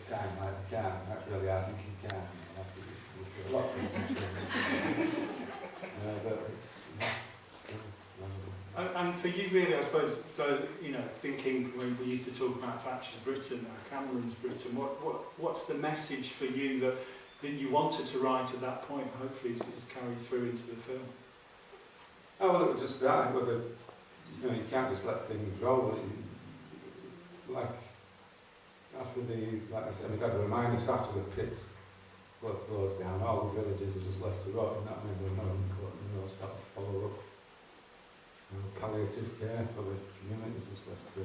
takes time, like the cars, and that's really hard thinking cars. A lot of things but it's, and for you really, I suppose, so, you know, thinking when we used to talk about Thatcher's Britain, Cameron's Britain, what's the message for you that you wanted to write at that point, hopefully is carried through into the film? Oh, well, it was just that, whether, you know, you can't just let things roll. Like, after like I said, my dad reminded us after the pits closed down, all the villages were just left to rot, and that meant there was no input, and no start to follow up. Palliative care for the community was just left to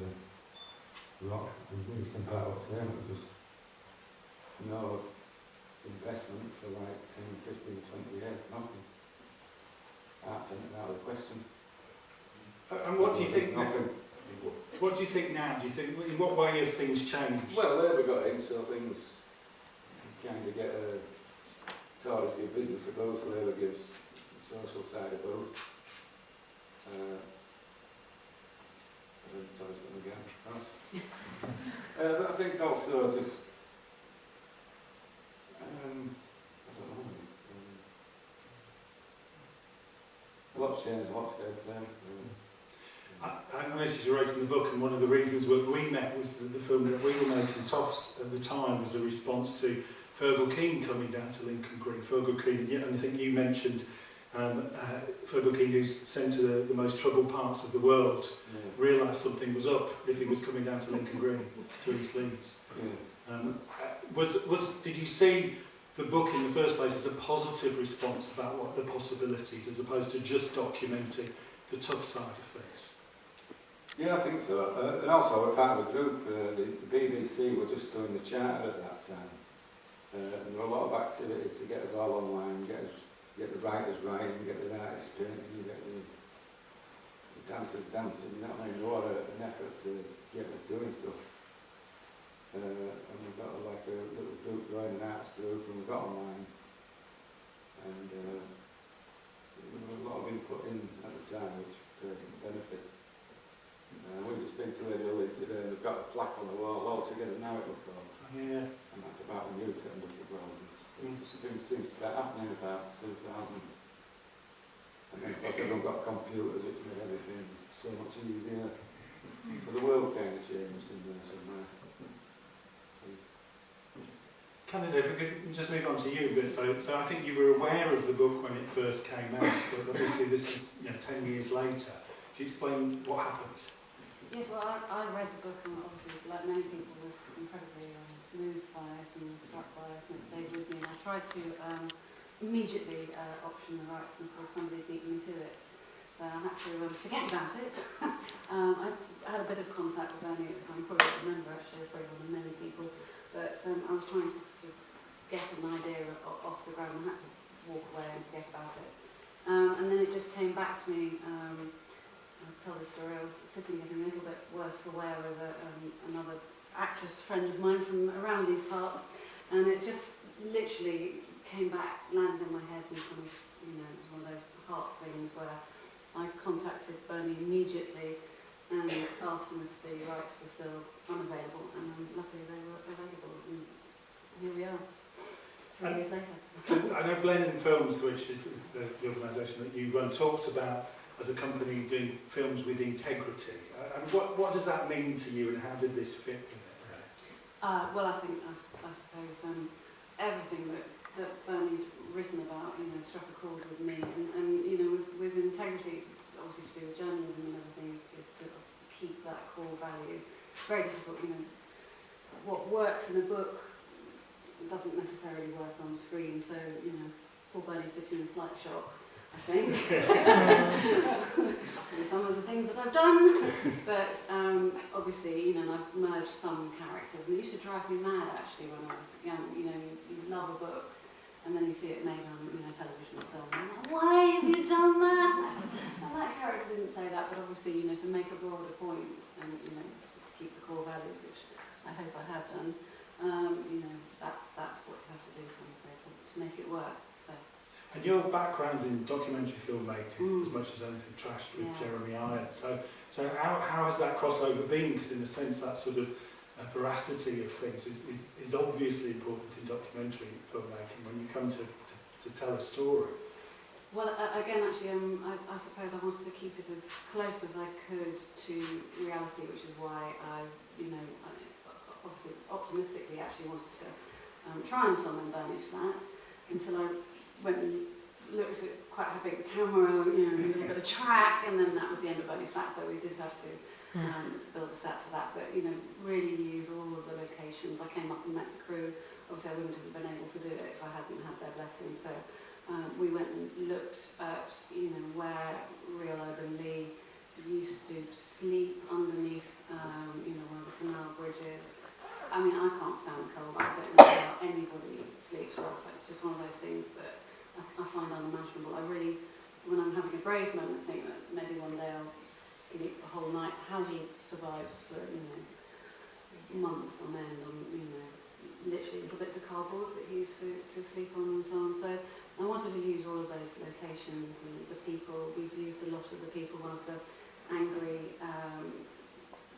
rot, and Winston Park was saying it was just no investment for like 10, 15, 20 years, nothing. Art's out of the question. And what do you think? What do you think now? Do you think in what way have things changed? Well, Labour got in, so things kind of get a Tories give business a boost, Labour gives the social side a boost. Tories going again. But I think also just I don't know. A lot's changed, a lot's stayed the same. I noticed you wrote in the book, and one of the reasons that we met was that the film that we were making, Toffs, at the time, was a response to Fergal Keane coming down to Lincoln Green. Fergal Keane, and I think you mentioned Fergal Keane, who's sent to the most troubled parts of the world, realised something was up if he was coming down to Lincoln Green, to East Leeds. Did you see the book in the first place as a positive response about what the possibilities, as opposed to just documenting the tough side of things? Yeah, I think so. And also, we're part of a group, the BBC were just doing the charter at that time. And there were a lot of activities to get us all online, get the writers writing, get the artists painting, get the dancers dancing, you know what I mean? What an effort to get us doing stuff. And we've got like a little group going, an arts group, and we've got online. And there was a lot of input in at the time, which benefits. We've just been to Radio Leeds today, and we've got a plaque on the wall, all together now it looks called. Yeah. And that's about the new turned up as well. Things seem to start happening about 2000. And then of course everyone got computers, which made everything so much easier. So the world kind of changed in there somewhere. Candida, if we could just move on to you a bit. So I think you were aware of the book when it first came out, but obviously this is 10 years later. Could you explain what happened? Yes, well, I read the book, and obviously, like many people, was incredibly moved by it and struck by it, and it stayed with me. And I tried to immediately option the rights, and of course somebody beat me to it. So I had to forget about it. I had a bit of contact with Bernie at the time, you probably don't remember actually, probably one of many people, but I was trying to sort of get an idea off the ground, and had to walk away and forget about it. And then it just came back to me. I'll tell this story. I was sitting getting a little bit worse for wear with another actress friend of mine from around these parts, and it just literally came back, landed in my head, and kind of, it was one of those heart things where I contacted Bernie immediately and asked him if the rights were still unavailable, and luckily they were available, and here we are, 3 years later. I know Blenheim Films, which is the organisation that you run, talks about as a company doing films with integrity. And what does that mean to you, and how did this fit with it? Well, I suppose everything that Bernie's written about, struck a chord with me, and with integrity, obviously to do with journalism and everything, is to keep that core value. It's very difficult, what works in a book doesn't necessarily work on screen, so, poor Bernie's sitting in a slight shock, I think. Some of the things that I've done, but obviously, I've merged some characters, and it used to drive me mad actually when I was young. You love a book, and then you see it made on television or film, and I'm like, why have you done that? And that character didn't say that, but obviously, to make a broader point, and to keep the core values, which I hope I have done. That's what you have to do to make it work. And your background's in documentary filmmaking as much as anything, trashed with Jeremy Irons. So how has that crossover been? Because in a sense that sort of veracity of things is obviously important in documentary filmmaking when you come to tell a story. Well, again, actually, I suppose I wanted to keep it as close as I could to reality, which is why I, obviously optimistically actually wanted to try and film in Bernie's flat until I went and looked at quite how big the camera, a bit of track, and then that was the end of Bernie's flat, so we did have to build a set for that, but really use all of the locations. I came up and met the crew. Obviously I wouldn't have been able to do it if I hadn't had their blessing, so we went and looked at where Real Urban Lee used to sleep underneath one of the canal bridges. I mean, I can't stand cold. I don't know how anybody sleeps off. It's just one of those things that I find unimaginable. I really, when I'm having a brave moment, think that maybe one day I'll sleep the whole night. How he survives for months on end on literally little bits of cardboard that he used to sleep on and so on. So I wanted to use all of those locations and the people. We've used a lot of the people. One of the angry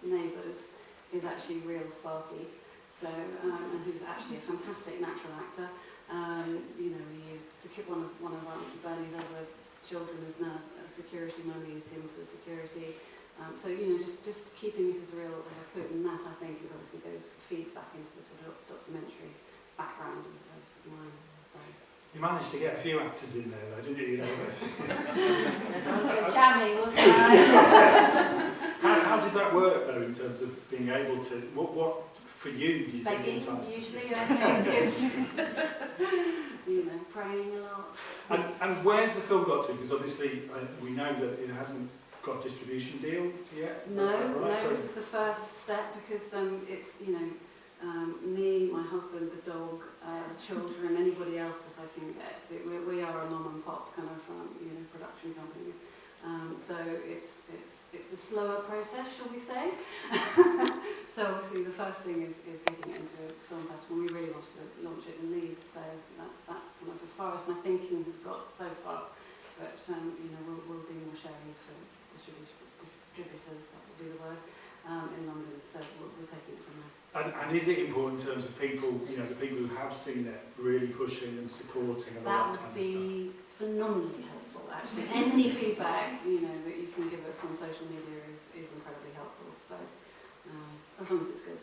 neighbours is actually real Sparky. So and who's actually a fantastic natural actor. We used one of Bernie's other children is now a security man. We used him for security. So just keeping it as real as I could, and that I think is obviously feeds back into the sort of documentary background of mine. So. You managed to get a few actors in there, though, didn't you? Yes, I was a bit jammy, wasn't I? How did that work, though, in terms of being able to? What for you do you think? Begging, usually, I think, is praying a lot. And where's the film got to? Because obviously we know that it hasn't got a distribution deal yet. No, right? This is the first step because it's me, my husband, the dog, the children, anybody else that I can get. So we are a mum and pop kind of production company. So it's a slower process, shall we say? So obviously the first thing is getting it into a film festival. We really wanted to launch it in Leeds, so that's kind of as far as my thinking has got so far. But we'll do more sharings for distributors, that will be the word, in London. So we'll take it from there. And is it important in terms of people, the people who have seen it, really pushing and supporting and all that kind of stuff? That would be phenomenally helpful, actually. Any feedback, that you can give us on social media is incredibly helpful. So, as long as it's good.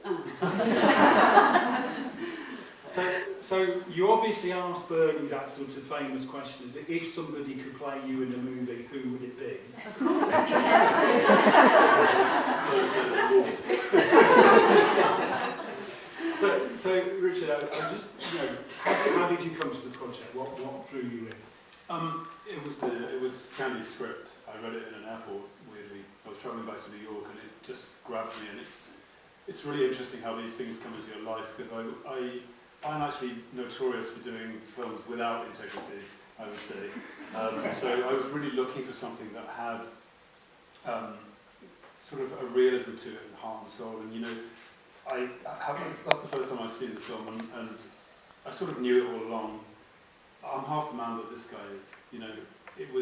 So you obviously asked Bernie that sort of famous question: is if somebody could play you in a movie, who would it be? Of course, So Richard, I just how did you come to the project? What drew you in? It was Candy's script. I read it in an airport. Weirdly, I was travelling back to New York, and it just grabbed me. And it's really interesting how these things come into your life, because I'm actually notorious for doing films without integrity, I would say. So I was really looking for something that had sort of a realism to it and heart and soul. And that's the first time I've seen the film, and I sort of knew it all along. I'm half the man that this guy is. It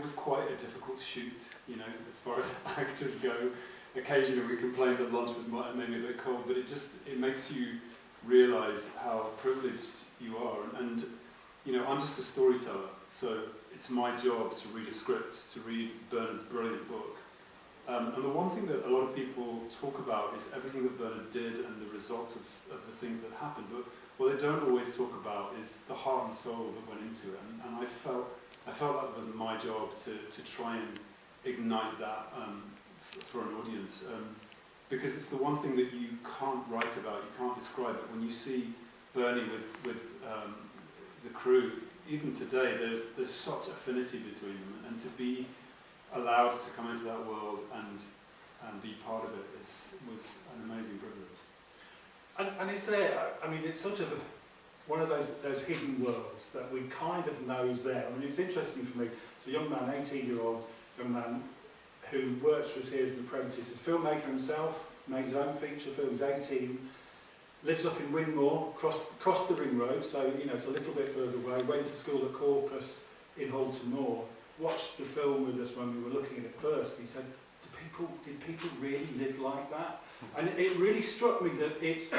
was quite a difficult shoot. As far as actors go. Occasionally we complained that lunch was maybe a bit cold, but it makes you realise how privileged you are. And I'm just a storyteller, so it's my job to read a script, to read Bernard's brilliant book. And the one thing that a lot of people talk about is everything that Bernard did and the results of the things that happened, but what they don't always talk about is the heart and soul that went into it. And I felt that was my job to try and ignite that for an audience. Because it's the one thing that you can't write about, you can't describe it. When you see Bernie with the crew, even today, there's such affinity between them, and to be allowed to come into that world and be part of it was an amazing privilege. And is there? I mean, it's sort of one of those hidden worlds that we kind of know is there. I mean, it's interesting for me. It's a young man, 18-year-old young man, who works for us here as an apprentice. He's a filmmaker himself, made his own feature films, 18, lives up in Winmore, crossed the ring road, so it's a little bit further away, went to school at Corpus in Halton Moor, watched the film with us when we were looking at it first, and he said, do did people really live like that? And it really struck me that it's,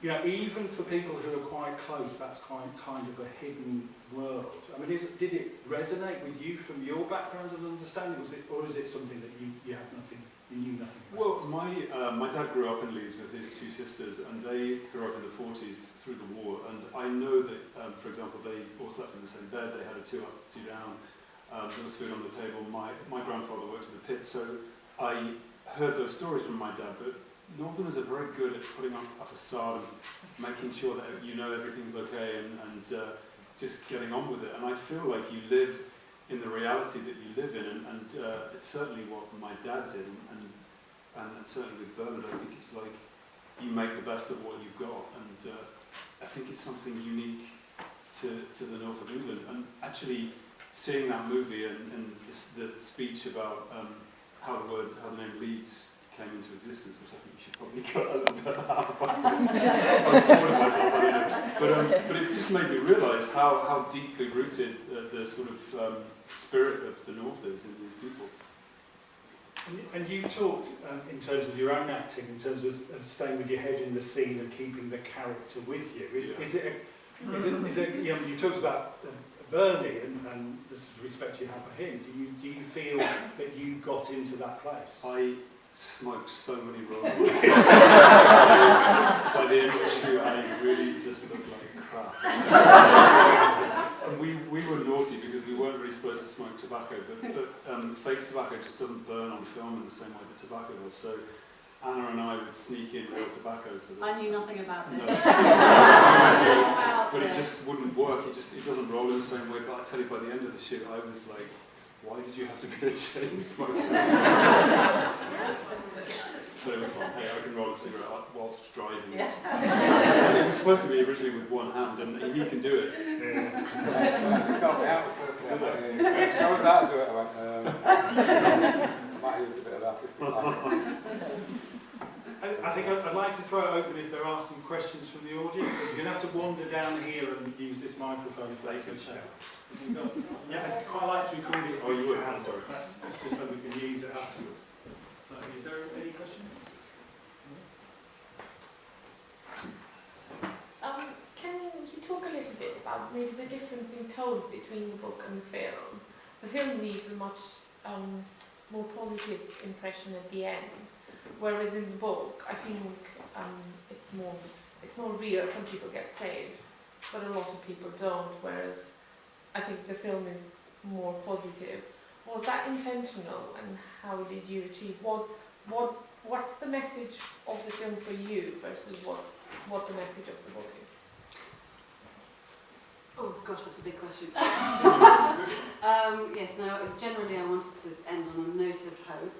you know, even for people who are quite close, that's kind of a hidden world. I mean, did it resonate with you from your background and understanding, or is it something that you knew nothing about? Well, my dad grew up in Leeds with his two sisters, and they grew up in the 40s through the war. And I know that, for example, they all slept in the same bed. They had a 2 up, 2 down. There was food on the table. My grandfather worked in the pit, so I heard those stories from my dad. But Northerners are very good at putting up a facade and making sure that you know everything's okay and just getting on with it. And I feel like you live in the reality that you live in, and it's certainly what my dad did, and certainly with Bernard, I think it's like you make the best of what you've got, and I think it's something unique to the north of England. And actually seeing that movie and the speech about how the name Leeds came into existence, which I think you should probably cut a little bit out. But it just made me realise how deeply rooted the sort of spirit of the North is in these people. And you talked in terms of your own acting, in terms of staying with your head in the scene and keeping the character with you. Is it you know, you talked about Bernie and the respect you have for him. Do you feel that you got into that place? I smoked so many rolls. By the end of the shoot, I really just looked like crap. And we were naughty because we weren't really supposed to smoke tobacco, but fake tobacco just doesn't burn on film in the same way that tobacco does. So Anna and I would sneak in real tobacco. So that I knew nothing about this. But it just wouldn't work. It doesn't roll in the same way. But I tell you, by the end of the shoot, I was like, why did you have to be a chain smoker? But it was fun. Hey, I can roll a cigarette whilst driving. Yeah. It was supposed to be originally with one hand, and he can do it. You got me out the first one. Show us how to do it. I went, might use a bit of artistic license. I think I'd like to throw it open if there are some questions from the audience. You're going to have to wander down here and use this microphone, please. Yeah, I'd quite like to record it. Oh, you would? I'm sorry. That's just so we can use it afterwards. So, is there any questions? Can you talk a little bit about maybe the difference in tone between the book and the film? The film leaves a much more positive impression at the end, whereas in the book, I think it's more real. Some people get saved, but a lot of people don't. Whereas I think the film is more positive. Was that intentional, and how did you achieve? What's the message of the film for you versus what the message of the book is? Oh gosh, that's a big question. Yes, no, generally I wanted to end on a note of hope.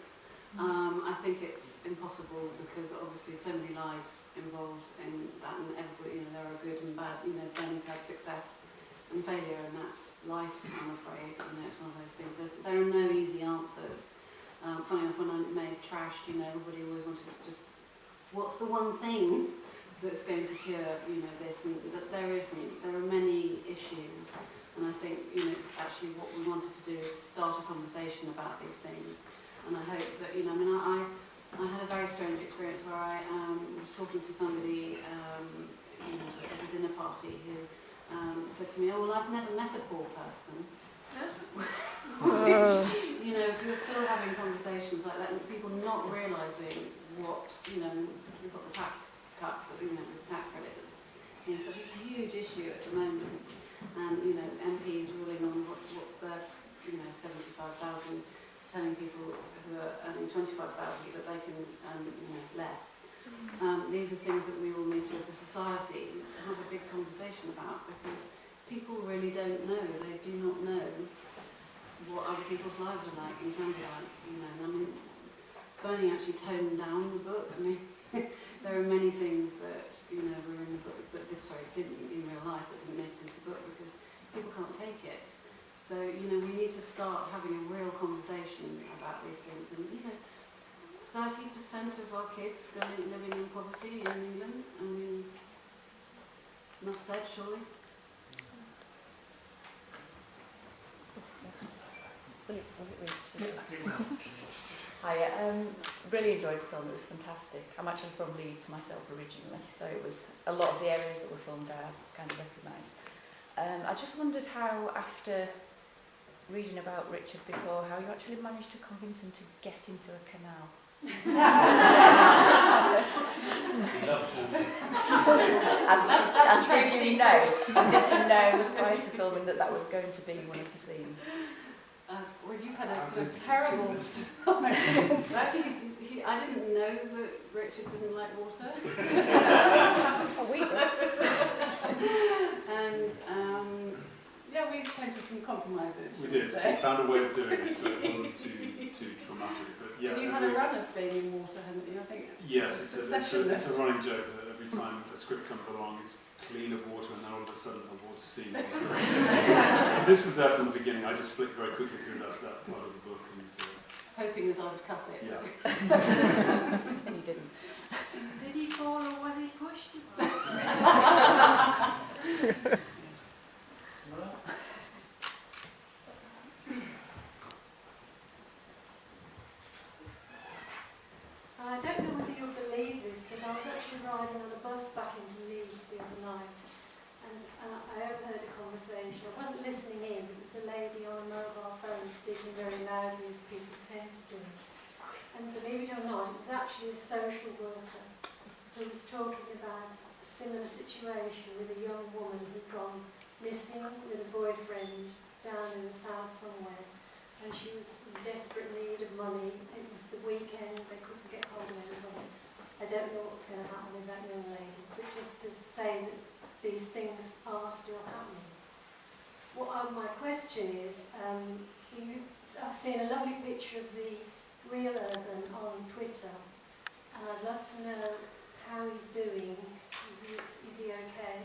I think it's impossible because obviously so many lives involved in that, and everybody, you know, there are good and bad. You know, Bernie's had success and failure, and that's life, I'm afraid. You know, it's one of those things. There are no easy answers. Funny enough, when I made Trash, you know, everybody always wanted to just, what's the one thing that's going to cure, you know, this, and that there isn't. There are many issues, and I think, you know, it's actually what we wanted to do is start a conversation about these things. And I hope that, you know, I mean, I had a very strange experience where I was talking to somebody, you know, at a dinner party who said to me, oh, well, I've never met a poor person. Which, you know, if you're still having conversations like that, and people not realising what, you know, we've got the tax cuts, you know, the tax credit, you know, such a huge issue at the moment, and, you know, MPs ruling on what they're, you know, 75,000, telling people who are earning 25,000 that they can, you know, less. These are things that we all need to, as a society, have a big conversation about, because people really don't know. They do not know what other people's lives are like and can be like. You know, and I mean, Bernie actually toned down the book. I mean, there are many things that, you know, were in the book that didn't in real life, that didn't make it into the book because people can't take it. So, you know, we need to start having a real conversation about these things. And, you know, 30% of our kids still living in poverty in England. I mean, enough said, surely. Hi, really enjoyed the film. It was fantastic. I'm actually from Leeds myself originally, so it was a lot of the areas that were filmed there I kind of recognised. I just wondered how, after reading about Richard before, how you actually managed to convince him to get into a canal. and did you know prior to filming that that was going to be one of the scenes? Well, you've had a terrible time. Actually, I didn't know that Richard didn't like water. Oh, we do. And yeah, we came to some compromises. We did. We found a way of doing it so it wasn't too traumatic. But yeah, you had a run of being in water, hadn't you? I think. Yes, it's a running joke that every time a script comes along, it's clean of water, and then all of a sudden a water scene. This was there from the beginning. I just flicked very quickly through that part of the book. And, hoping that I would cut it. Yeah. And you didn't. Did he fall or was he pushed? I don't know whether you'll believe this, but I was actually riding on a bus back into Leeds the other night, and I overheard a conversation. I wasn't listening in, but it was a lady on a mobile phone speaking very loudly, as people tend to do. And believe it or not, it was actually a social worker who was talking about a similar situation with a young woman who'd gone missing with a boyfriend down in the south somewhere. And she was in desperate need of money. It was the weekend, they couldn't get hold of anybody. I don't know what's going to happen with that young lady, but just to say that these things are still happening. My question is, I've seen a lovely picture of the real Urban on Twitter, and I'd love to know how he's doing. Is he okay?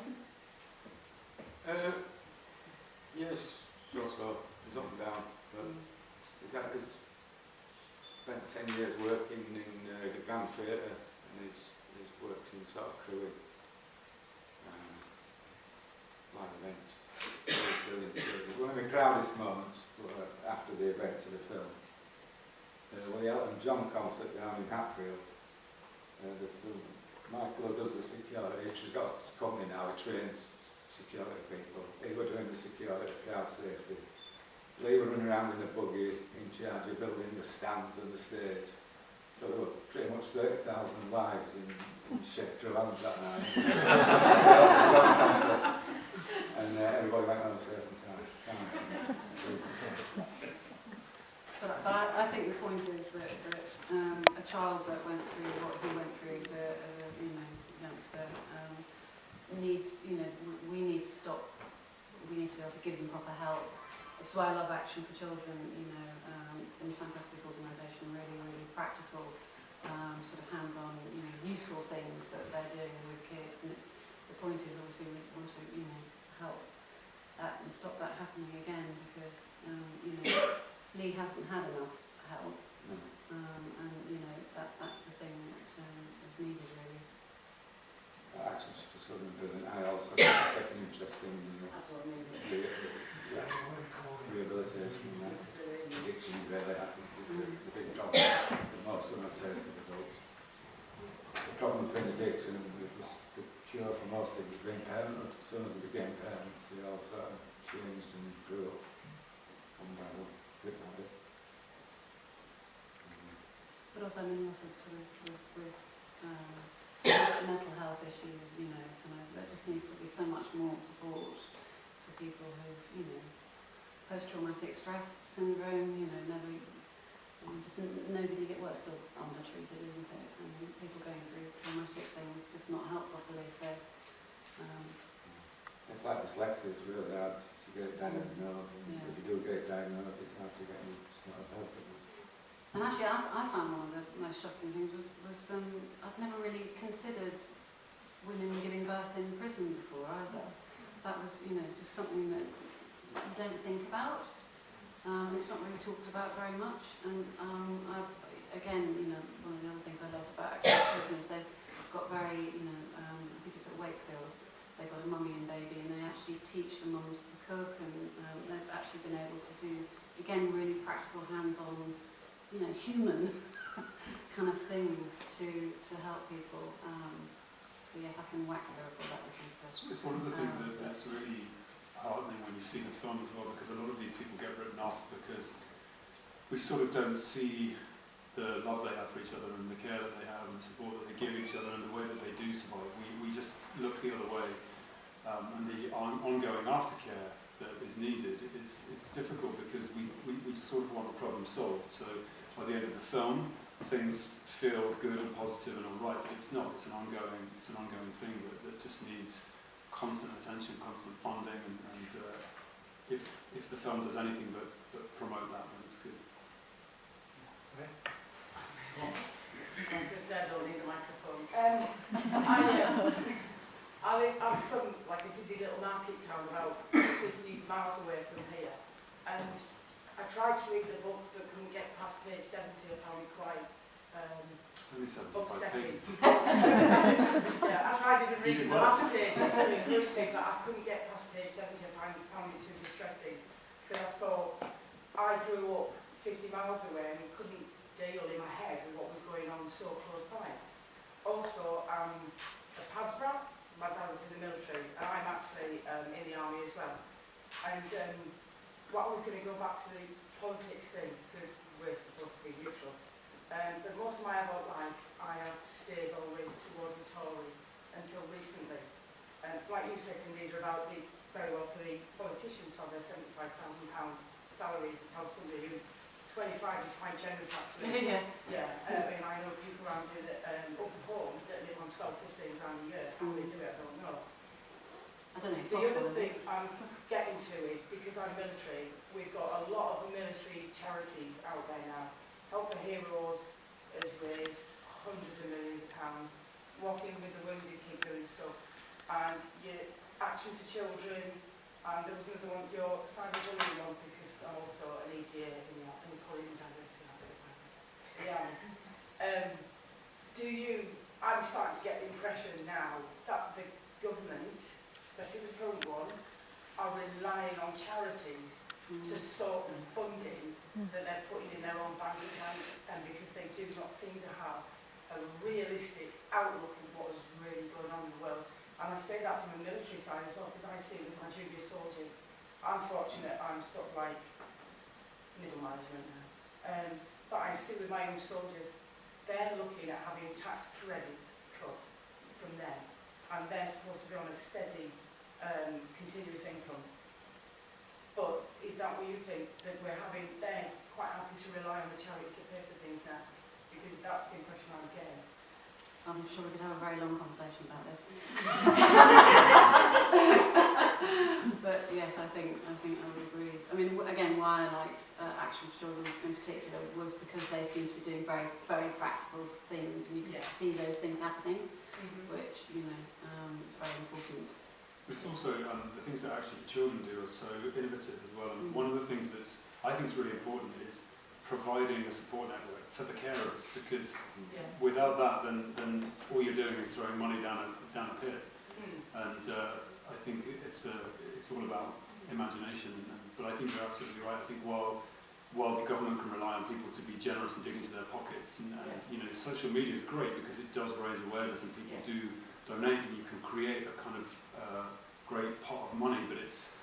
Yes, so. He's up and down. But he's spent 10 years working in the Grand Theatre, and he's worked in sort of crewing live events. Brilliant stories. One of the proudest moments after the event of the film, when the Elton John concert down in Hatfield, Michael, who does the security, he's got a company now, he trains security people. He was doing the security, crowd safety. They were running around in a buggy in charge of building the stands and the stage. So there were pretty much 30,000 lives in shed hands that night. And everybody went on a certain time. But I think the point is that a child that went through what he went through as a youngster needs, we need to stop. We need to be able to give them proper help. That's why I love Action for Children, a fantastic organisation, really, really practical, sort of hands-on, useful things that they're doing with kids. And the point is, obviously, we want to, help that and stop that happening again, because, Lee hasn't had enough help, and that's the thing that is needed, really. Action for Children, and I also take an interest in rehabilitation and addiction, really, I think is the big problem that most of them face as adults. The problem with addiction was the cure for most things is being parenthood. As soon as they became parents, they all sort of changed and grew up one by one, bit by bit. But also, also sort of with mental health issues, there just needs to be so much more support for people who've, post-traumatic stress syndrome, nobody it's still undertreated, isn't it? And people going through traumatic things just not helped properly, so... It's like dyslexia, it's really hard to get it diagnosed, and if you do get it diagnosed, it's hard to get any sort of help. And actually, I found one of the most shocking things was I've never really considered women giving birth in prison before either. That was, just something that you don't think about. It's not really talked about very much. And again, one of the other things I loved about prison is they've got very, I think it's at Wakefield, they've got a mummy and baby, and they actually teach the mums to cook, and they've actually been able to do, again, really practical, hands-on, human kind of things to help people. So yes, I can wax lyrical about this. It's one of the things that's really heartening when you see the film as well, because a lot of these people get written off because we sort of don't see the love they have for each other and the care that they have and the support that they give each other and the way that they do survive. We just look the other way, and the ongoing aftercare that is needed it's difficult because we just sort of want the problem solved. So by the end of the film, things feel good and positive and all right, but it's not. It's an ongoing thing that just needs constant attention, constant funding, and if the film does anything but promote that, then it's good. Because I don't need a microphone. I'm from like a tiddy little market town about 50 miles away from here, and I tried to read the book but couldn't get past page 70. I found it quite It's only 75 upsetting. pages. Yeah, I tried to read the last pages of the newspaper, I couldn't get past page 70. I found it too distressing because I thought I grew up 50 miles away and couldn't deal in my head with what was going on so close by. Also, a pads brat. My dad was in the military, and I'm actually in the army as well. And I was going to go back to the politics thing, because we're supposed to be neutral. But most of my adult life, I have stayed always towards the Tory until recently. Like you said, Candida, about it's very well for the politicians to have their £75,000 salaries and tell somebody who 25 is quite generous actually. Yeah. I mean, I know people around here that up at home that live on 12, 15 grand a year. How they do it, I don't know. I don't know. The other thing I'm getting to is, because I'm military, we've got a lot of military charities out there now. Help the Heroes has raised hundreds of millions of pounds. Walking with the Wounded keep doing stuff. And your Action for Children, and there was another one, your cyberbullying one, because I'm also an ETA in the I'm starting to get the impression now that the government, especially the current one, are relying on charities to sort the funding that they're putting in their own bank accounts, and because they do not seem to have a realistic outlook of what is really going on in the world. And I say that from a military side as well, because I see it with my junior soldiers. I'm fortunate, I'm sort of like middle management now. But I see with my own soldiers, they're looking at having tax credits cut from them, and they're supposed to be on a steady, continuous income. But is that what you think, that we're having, they're quite happy to rely on the charities to pay for things now? Because that's the impression I'm getting. I'm sure we could have a very long conversation about this. But yes, I think I would agree. I mean, again, why I liked Action for Children in particular was because they seem to be doing very, very practical things, and you can see those things happening, which, you know, is very important. It's also the things that actually children do are so innovative as well. And one of the things that's I think is really important is providing a support network for the carers, because without that, then all you're doing is throwing money down a pit. And I think it's all about imagination. But I think you're absolutely right. I think while the government can rely on people to be generous and dig into their pockets, and you know, social media is great because it does raise awareness and people do donate, and you can create a kind of great pot of money. But it's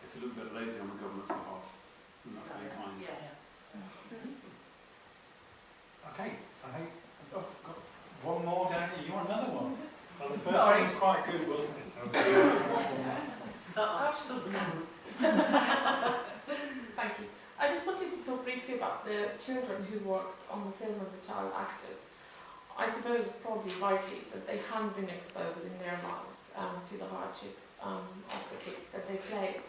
a little bit lazy on the government's behalf, and that's very kind. Okay, I think I've got one more down here. You want another one? Well, the first one was quite good, wasn't it? So Thank you. I just wanted to talk briefly about the children who worked on the film of the child actors. I suppose probably vitally that they hadn't been exposed in their lives to the hardship of the kids that they played.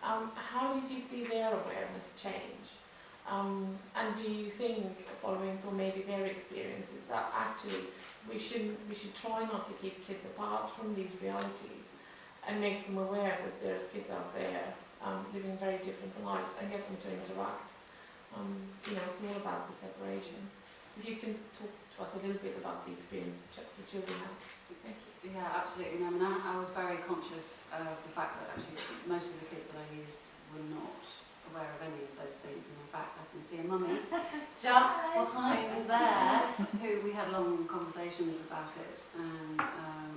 How did you see their awareness change? And do you think, following from maybe their experiences, that actually we should try not to keep kids apart from these realities and make them aware that there's kids out there living very different lives and get them to interact? You know, it's all about the separation. If you can talk to us a little bit about the experience the children have. Thank you. Yeah, absolutely. I mean, I was very conscious of the fact that actually most of the kids that I used were not aware of any of those things, and in fact I can see a mummy just behind there who we had long conversations about it, and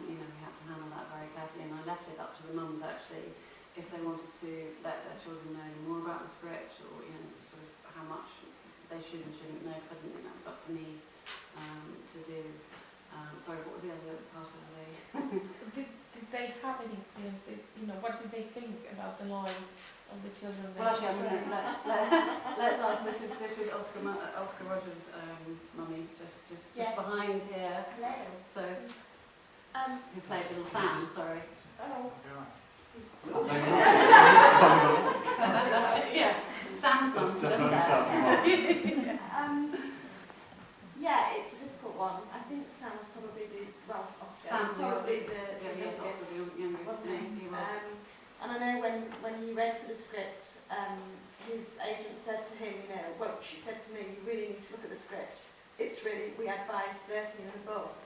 you know, we had to handle that very carefully, and I left it up to the mums actually if they wanted to let their children know any more about the script, or you know, sort of how much they should and shouldn't know, because I didn't think that was up to me to do. Sorry, what was the other part of the... did they have any experience? You know, what did they think about the lives of the children? Well, actually, let's ask. This is Oscar Rogers' mummy, just Yes. behind here. Hello. So, who played little Sam? Sorry. Oh. Yeah, Sam's mum. That's definitely Sam's mum. Yeah, it's a difficult one. I think Sam's probably Oscar. Sam's probably the youngest. Oscar, the youngest. Wasn't He was. And I know when he read for the script, his agent said to him, you know, well, she said to me, you really need to look at the script. It's really, we advise 13 and above.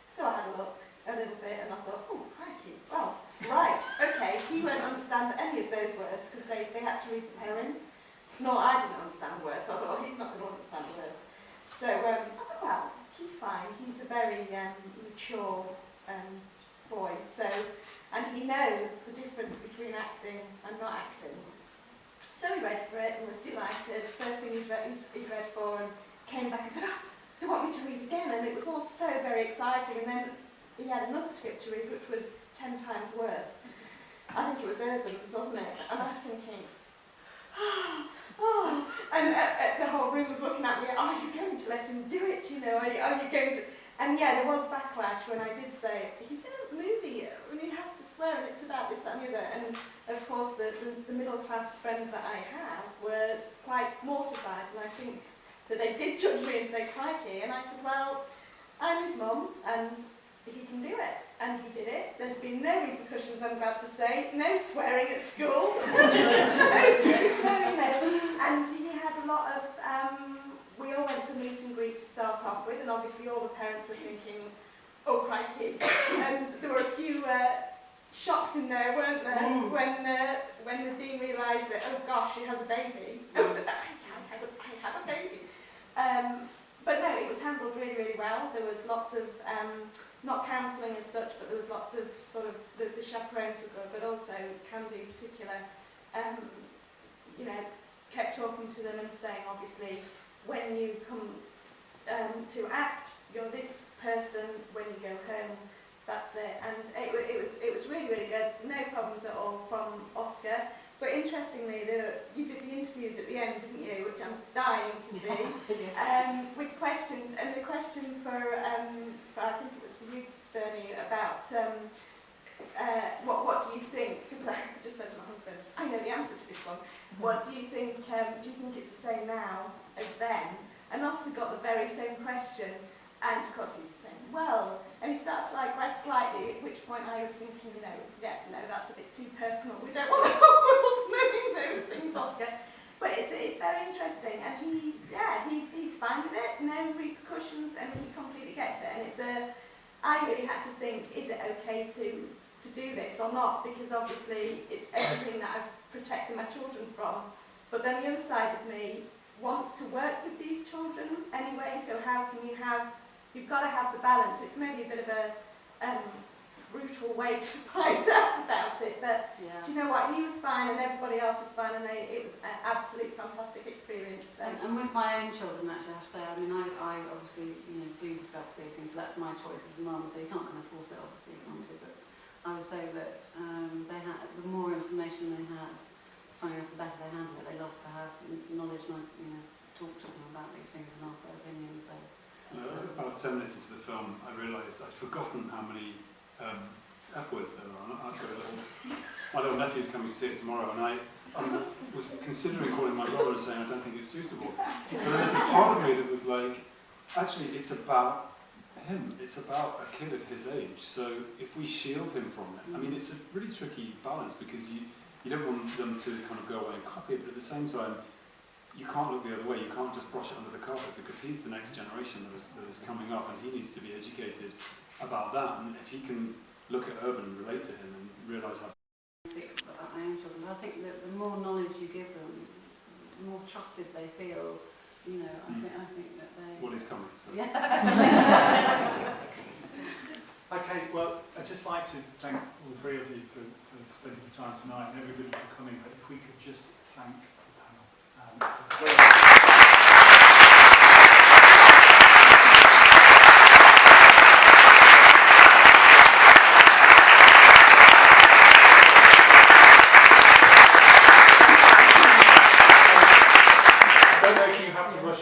So I had a look a little bit, and I thought, oh, crikey, well, right, okay, he won't understand any of those words because they had to read the poem. No, I didn't understand words, so I thought, oh, he's not going to understand the words. So I thought, well, he's fine. He's a very mature boy. So, and he knows the difference between acting and not acting. So he read for it and was delighted. First thing he'd read for, and came back and said, oh, they want me to read again. And it was all so very exciting. And then he had another script to read, which was 10 times worse. I think it was Urban's, wasn't it? And I was thinking, oh, and the whole room was looking at me, are you going to let him do it, you know, are you going to... And yeah, there was backlash when I did say, he's in a movie, and he has to swear, and it's about this, that and the other. And of course, the middle-class friend that I have was quite mortified, and I think that they did judge me and say, crikey, and I said, well, I'm his mum, and he can do it. And he did it. There's been no repercussions, I'm glad to say. No swearing at school. no. And he had a lot of... we all went to a meet and greet to start off with, and obviously all the parents were thinking, oh, crikey. And there were a few shocks in there, weren't there, when the dean realised that, oh, gosh, she has a baby. I have a baby. But no, it was handled really, really well. There was lots of... not counselling as such, but there was lots of sort of, the chaperones were good, but also Candida in particular, you know, kept talking to them and saying, obviously, when you come to act, you're this person. When you go home, that's it. And it was really, really good. No problems at all from Oscar. But interestingly, you did the interviews at the end, didn't you? Which I'm dying to see. With questions, and the question for I think it was for you, Bernie, about what do you think? Because I just said to my husband, I know the answer to this one. What do you think? Do you think it's the same now as then? And Oscar got the very same question, and of course he's saying, well, and he started to like rest slightly. At which point I was thinking, you know, yeah, no, that's a bit too personal. We don't want the whole world knowing those things, Oscar. But it's very interesting, and he's fine with it. No repercussions, and he completely gets it. And I really had to think, is it okay to do this or not? Because obviously it's everything that I've protected my children from. But then the other side of me wants to work with these children anyway. So how can you have? You've got to have the balance. It's maybe a bit of a brutal way to find out about it, but Yeah. do you know what? He was fine, and everybody else was fine, and it was an absolute fantastic experience. And with my own children, actually, I have to say, I mean, I obviously, you know, do discuss these things, but that's my choice as a mum, so you can't kind of force it, obviously, you can't do, but I would say that they had, the more information they had, funny enough, the better they handle it. They love to have knowledge and, you know, talk to them about these things and ask their opinions, so... About 10 minutes into the film, I realised I'd forgotten how many F words there are. My little nephew's coming to see it tomorrow, and I was considering calling my brother and saying I don't think it's suitable. But there's a part of me that was like, actually, it's about him. It's about a kid of his age. So if we shield him from it, I mean, it's a really tricky balance because you don't want them to kind of go away and copy it, but at the same time, you can't look the other way. You can't just brush it under the carpet because he's the next generation that is coming up, and he needs to be educated about that. And if he can look at Urban and relate to him and realise how... About my own children, but I think that the more knowledge you give them, more trusted they feel, you know, I think that they... What is coming? So. Yeah. Okay, well, I'd just like to thank all three of you for spending the time tonight and everybody for coming, but if we could just thank the panel.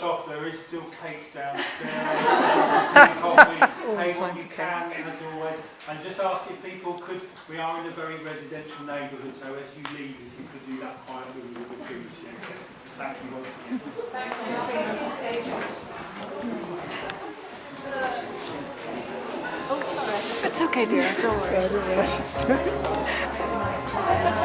Off. There is still cake downstairs, coffee, pay what you can, as always. And just ask if people could, we are in a very residential neighbourhood, so as you leave, if you could do that quietly, we would appreciate it. Thank you once again. Oh, sorry. It's okay, dear. Don't worry. I don't know what she's doing.